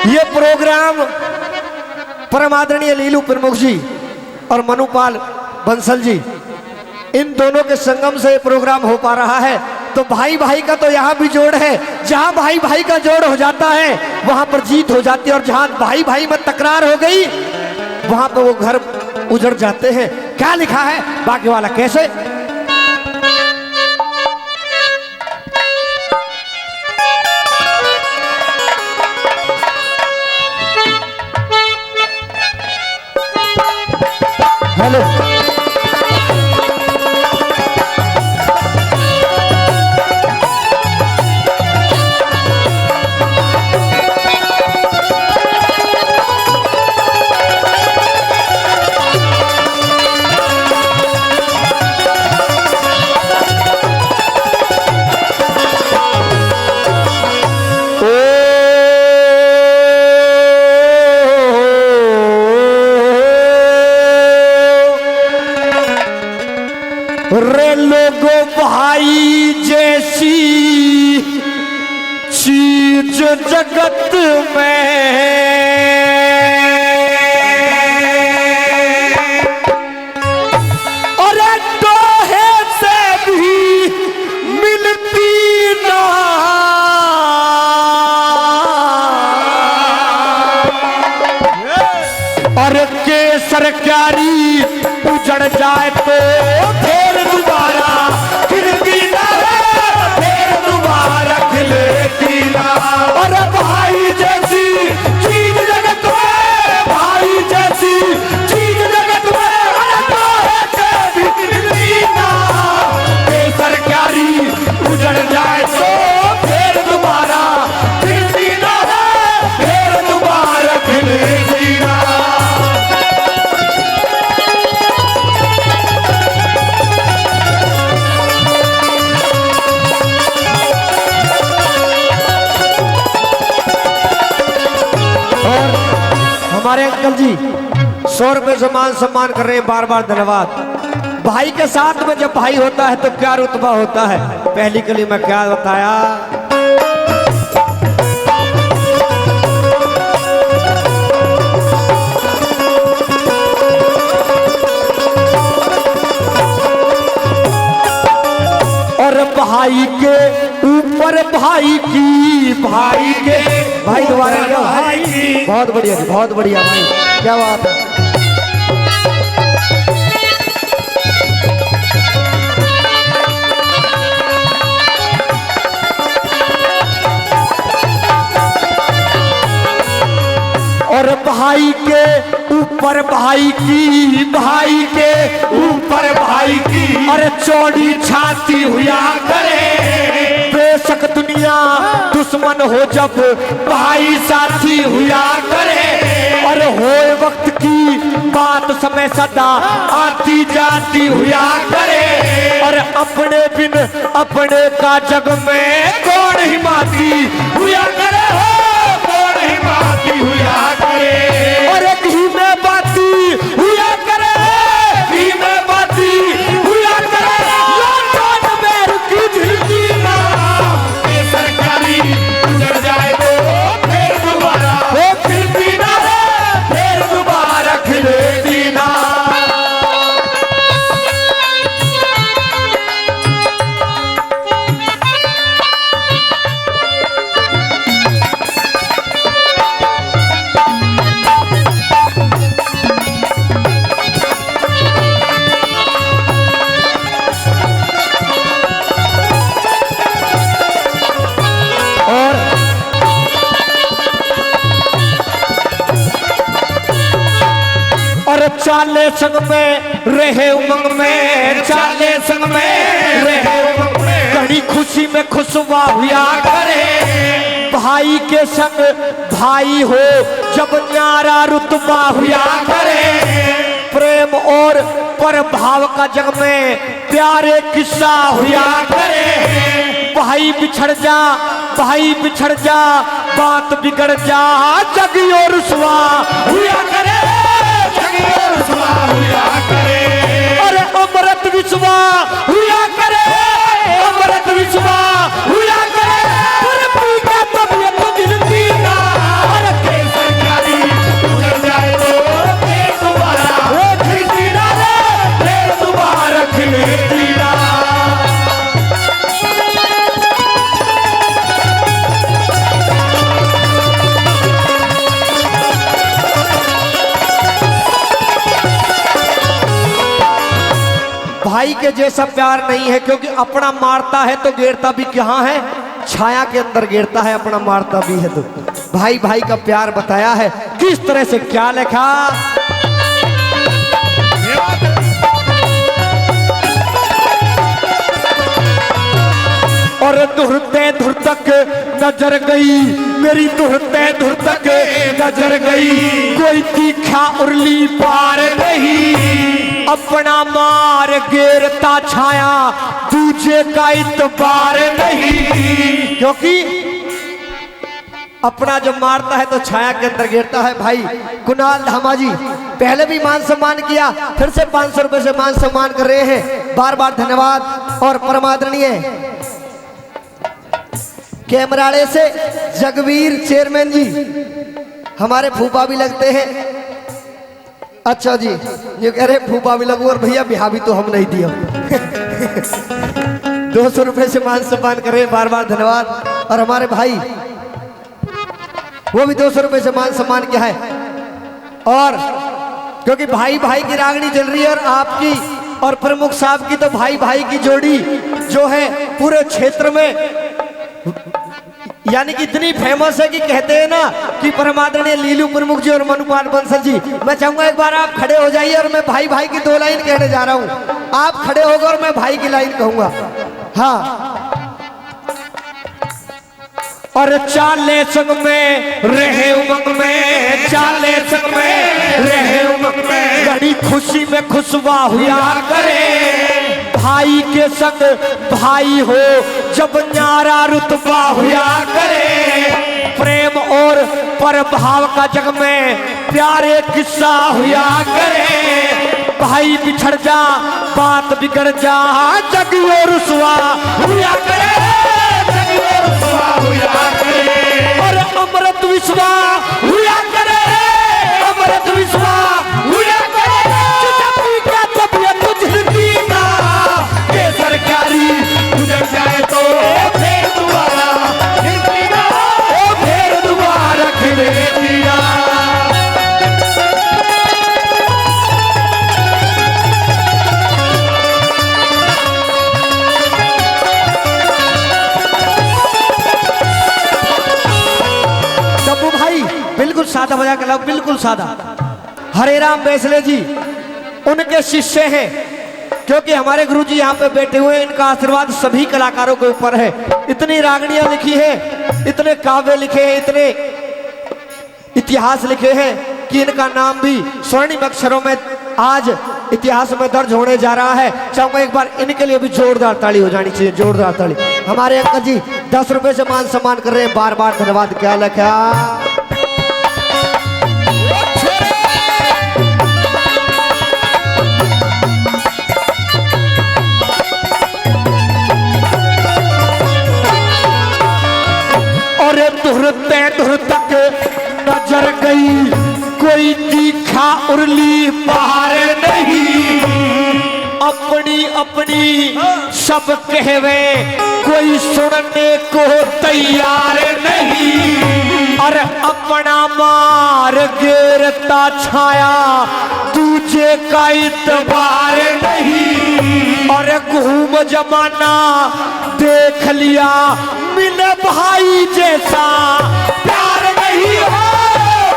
ये प्रोग्राम परम आदरणीय लीलू प्रमुख जी और मनुपाल बंसल जी, इन दोनों के संगम से प्रोग्राम हो पा रहा है। तो भाई भाई का तो यहाँ भी जोड़ है, जहाँ भाई भाई का जोड़ हो जाता है वहां पर जीत हो जाती है, और जहाँ भाई भाई में तकरार हो गई वहां पर वो घर उजड़ जाते हैं। क्या लिखा है बाकी वाला कैसे? हेलो रे लोगो भाई जैसी चीज जगत में और दोहे से भी मिलती ना, और के सरकारी उजड़ जाए तो फिर दोबारा खिलती ना, फिर दोबारा खिलती ना। और भाई जैसी चीज जगत में, भाई जैसी चीज जगत में, अरे दोहे से भी मिलती ना। के सरकारी उजड़ जाए तो फिर दोबारा खिलती ना, फिर दोबारा खिलती ना। हमारे अंकल जी 100 रुपए से मान सम्मान कर रहे हैं, बार बार धन्यवाद। भाई के साथ में जब भाई होता है तो क्या रुतबा होता है, पहली कली में क्या बताया। और भाई के ऊपर भाई की, भाई के भाई दोबारा भाई की, बहुत बढ़िया जी, बहुत बढ़िया भाई, क्या बात है। और भाई के ऊपर भाई की, भाई के ऊपर भाई की, अरे चौड़ी छाती हुआ करे। बेशक दुनिया दुश्मन हो जब भाई साथी हुआ करे, और होए वक्त की बात समय सदा आती जाती हुआ करे। और अपने बिन अपने का जग में कौन हिमाती हुआ करे, हो कौन हिमाती हुआ करे। और एक ही में बाती हुआ करे, ही में बाती हुआ करे। लौटन में रुकी झिलकी ना, ये सरकारी उजड़ जाए तो फिर दोबारा वो खिलती ना, फिर दोबारा खिलती ना। और चाले संग में रहे उमंग में, चाले संग में रहे उमंग में, घड़ी खुशी में खुशवा हुआ करे। भाई के संग भाई हो जब न्यारा रुतबा हुआ करे। प्रेम और प्रभाव का जग में प्यारे किस्सा हुआ करे। भाई बिछड़ जा, भाई बिछड़ जा, बात बिगड़ जा, जग और रुसवा हुआ करे, जग और रुसवा हुआ करे। अरे अमृत विश्वा हुआ करे, अमृत विश्वा हुआ करे। तबियत दिल की ना, अरे भाई के जैसा प्यार नहीं है, क्योंकि अपना मारता है तो गिरता भी कहाँ है, छाया के अंदर गिरता है, अपना मारता भी है। तो भाई भाई का प्यार बताया है किस तरह से, क्या लिखा। और धुरते धुर तक नजर गई मेरी, धुरते धुर तक नजर गई, कोई तीखा उरली पार नहीं, अपना मार गिरता छाया दूजे का इतबार नहीं। क्योंकि अपना जब मारता है तो छाया के अंदर गिरता है। भाई कुणाल धामा जी पहले भी मान सम्मान किया, फिर से 500 रुपए से मान सम्मान कर रहे हैं, बार बार धन्यवाद। और परमादरणीय कैमराड़े से जगवीर चेयरमैन जी, हमारे फूफा भी लगते हैं। अच्छा जी, ये कह रहे फूफा भी लगू और भैया बिहा भी तो हम नहीं दिया। 200 रुपए से मान सम्मान कर रहे हैं, बार बार धन्यवाद। और हमारे भाई वो भी 200 रुपए से मान सम्मान किया है। और क्योंकि भाई भाई की रागनी चल रही है, और आपकी और प्रमुख साहब की तो भाई भाई की जोड़ी जो है पूरे क्षेत्र में यानी कि इतनी फेमस है कि कहते हैं ना कि परमादरणीय लीलू प्रमुख जी और मनुपाल बंसल जी, मैं चाहूंगा एक बार आप खड़े हो जाइए और मैं भाई भाई की 2 लाइन कहने जा रहा हूं। आप खड़े होकर और मैं भाई की लाइन कहूंगा। हाँ। और चाले संग में रहे उमंग में, चाले संग में रहे उमंग में, बड़ी खुशी में खुशवा हुआ करे, भाई के संग भाई हो जब न्यारा रुतबा हुआ करे, प्रेम और परभाव का जग में प्यारे किस्सा हुआ करे, भाई बिछड़ जा बात बिगड़ जा जग और रुसवा हुआ करे, जग और रुसवा हुआ करे, और अमृत विश्वा हुआ करे, अमृत विश्वा हुआ करे, क्या तबियत तुझी ना के सरकारी गुजर जाए तो फिर दोबारा फिर दोबारा खिले दिया। बिल्कुल सादा बजा के लाओ, बिल्कुल सादा। हरे राम बैसले जी उनके शिष्य हैं, क्योंकि हमारे गुरुजी यहाँ पे बैठे हुए हैं, इनका आशीर्वाद सभी कलाकारों के ऊपर है। इतनी रागनियां लिखी है, इतने काव्य लिखे हैं, इतने इतिहास लिखे हैं कि इनका नाम भी स्वर्णिम अक्षरों में आज इतिहास में दर्ज होने जा रहा है। चाहूंगा एक बार इनके लिए भी जोरदार ताली हो जानी चाहिए, जोरदार ताली। हमारे अंकल जी 10 रुपए से मान सम्मान कर रहे हैं, बार बार धन्यवाद। क्या लिखा। धुरते धुर तक नजर गई, कोई तीखा उरली पार नहीं, अपनी अपनी सब कहवे कोई सुनने को तैयार नहीं, और अपना मार गिरता छाया दूजे का इतबार नहीं, और घूम जमाना देख लिया मिले भाई जैसा प्यार नहीं हो,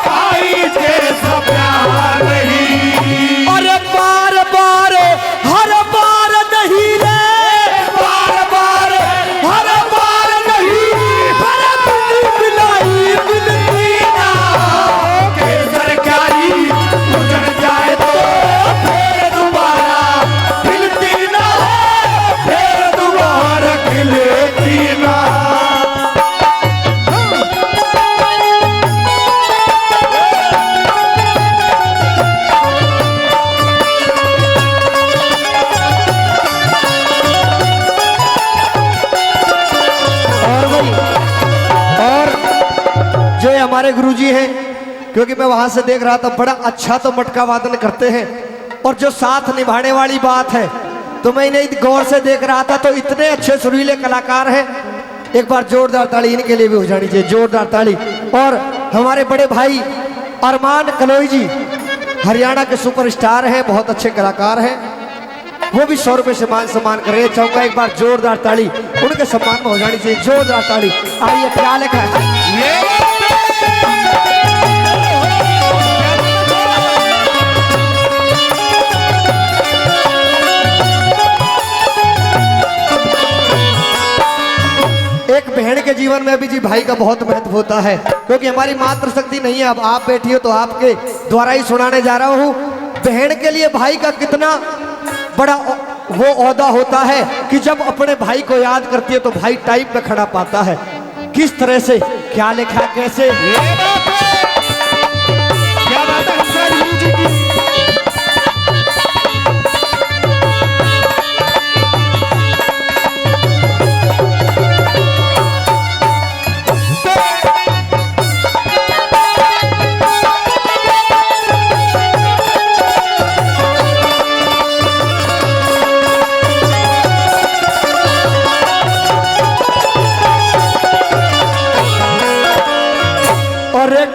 भाई जैसा प्यार नहीं, और बार बार हर बार नहीं रे, बार बार हर बार नहीं, मिलाई मिलती ना के सरकारी गुजर जाए तो फिर दोबारा मिलती ना, फिर दोबारा खिलेती ना। हमारे गुरुजी हैं, क्योंकि मैं वहां से देख रहा था, बड़ा अच्छा तो मटका वादन करते हैं, और जो साथ निभाने वाली बात है तो मैं इन्हें गौर से देख रहा था, तो इतने अच्छे सुरीले कलाकार हैं। एक बार जोरदार ताली इनके लिए भी हो जानी चाहिए, जोरदार ताली। और हमारे बड़े भाई अरमान कलोई जी हरियाणा के सुपरस्टार हैं, बहुत अच्छे कलाकार हैं। वो भी 100 रुपए से मान सम्मान कर रहे हैं। चाहूंगा एक बार जोरदार ताली उनके सम्मान में हो जानी चाहिए, जोरदार ताली। आइए क्या लिखा है? एक बहन के जीवन में भी जी भाई का बहुत महत्व होता है, क्योंकि हमारी मातृ शक्ति नहीं है। अब आप बैठी हो तो आपके द्वारा ही सुनाने जा रहा हूँ। बहन के लिए भाई का कितना बड़ा वो ओहदा होता है कि जब अपने भाई को याद करती है तो भाई टाइम पे खड़ा पाता है। किस तरह से, क्या लिखा, कैसे? क्या बात है हंसराज गुरु जी की।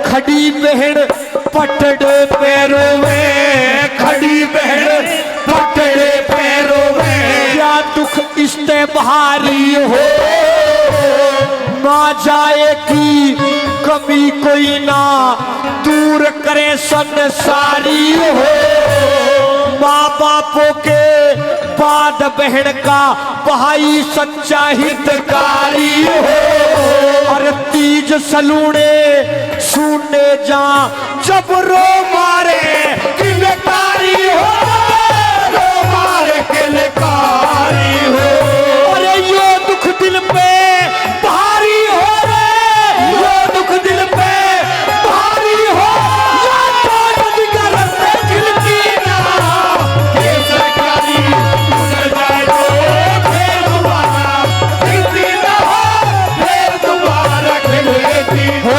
खड़ी बहन पटड़े पैरों में, खड़ी बहन पटड़े पैरों में, क्या दुख इश्ते भारी हो, माँ जाए की कमी कोई ना दूर करे संसारी हो। माँ बापों के बाद बहन का भाई सच्चा हितकारी हो। और तीज सलूने सुनने जा जब रो मारे कि बेकारी हो, रो मारे के बेकारी हो। अरे यो दुख दिल पे भारी हो रे, यो दुख दिल पे भारी हो। या तो नदी का रास्ते खिलती ना के सरकारी गुजर जाए तो फिर दोबारा खिलती ना हो, फिर दोबारा खिलती हो।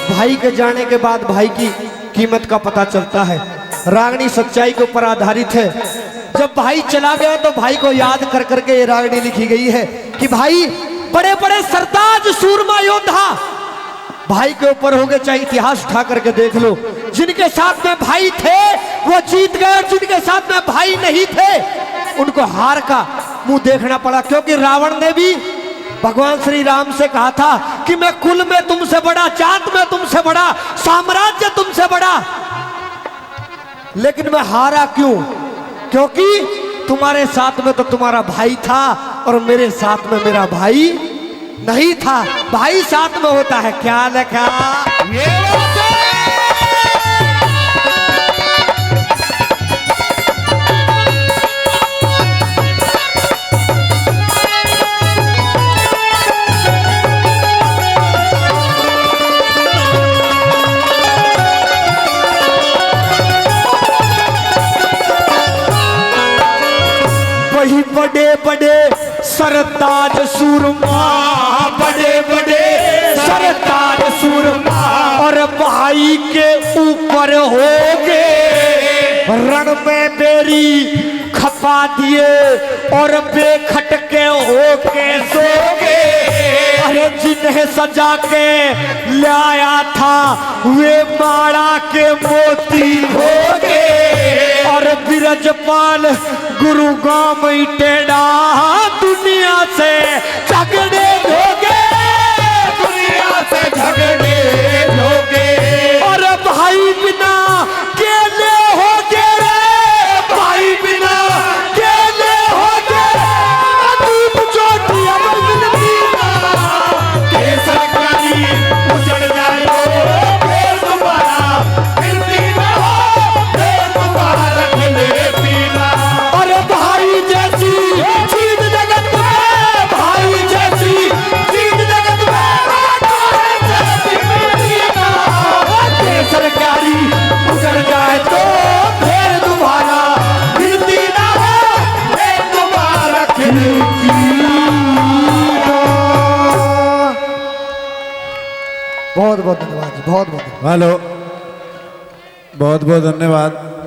भाई के जाने के बाद भाई की कीमत का पता चलता है। रागनी सच्चाई के ऊपर आधारित है। जब भाई चला गया तो भाई को याद कर करके ये रागनी लिखी गई है कि भाई बड़े बड़े सरताज सूरमा योद्धा भाई के ऊपर हो गए, चाहे इतिहास उठा करके देख लो। जिनके साथ में भाई थे वो जीत गए, और जिनके साथ में भाई नहीं थे उनको हार का मुंह देखना पड़ा। क्योंकि रावण ने भी भगवान श्री राम से कहा था कि मैं कुल में तुमसे बड़ा, जात में तुमसे बड़ा, साम्राज्य तुमसे बड़ा, लेकिन मैं हारा क्यों? क्योंकि तुम्हारे साथ में तो तुम्हारा भाई था और मेरे साथ में मेरा भाई नहीं था। भाई साथ में होता है। क्या लिखा? वही बड़े बड़े सरताज सूरमा, बड़े बड़े सरताज सूरमा, और भाई के ऊपर होगे रण में बेरी खपा दिए और बेखटके होके सोगे। अरे जिन्हें सजा के लाया था वे माड़ा के मोती होगे, और बिरजपाल गुरु गांव टेढ़ा दुनिया से झगड़े होगे, दुनिया से झगड़े होगे। और भाई बिना केले होगे रे, भाई बिना केले होगे, दूध चोटी अगर मिलती ना के सरकारी उजड़ जाए तो फिर दोबारा फिरती ना हो, फिर दोबारा खिले पीना। और भाई जैसी बहुत बहुत धन्यवाद जी, बहुत बहुत हेलो, बहुत बहुत धन्यवाद।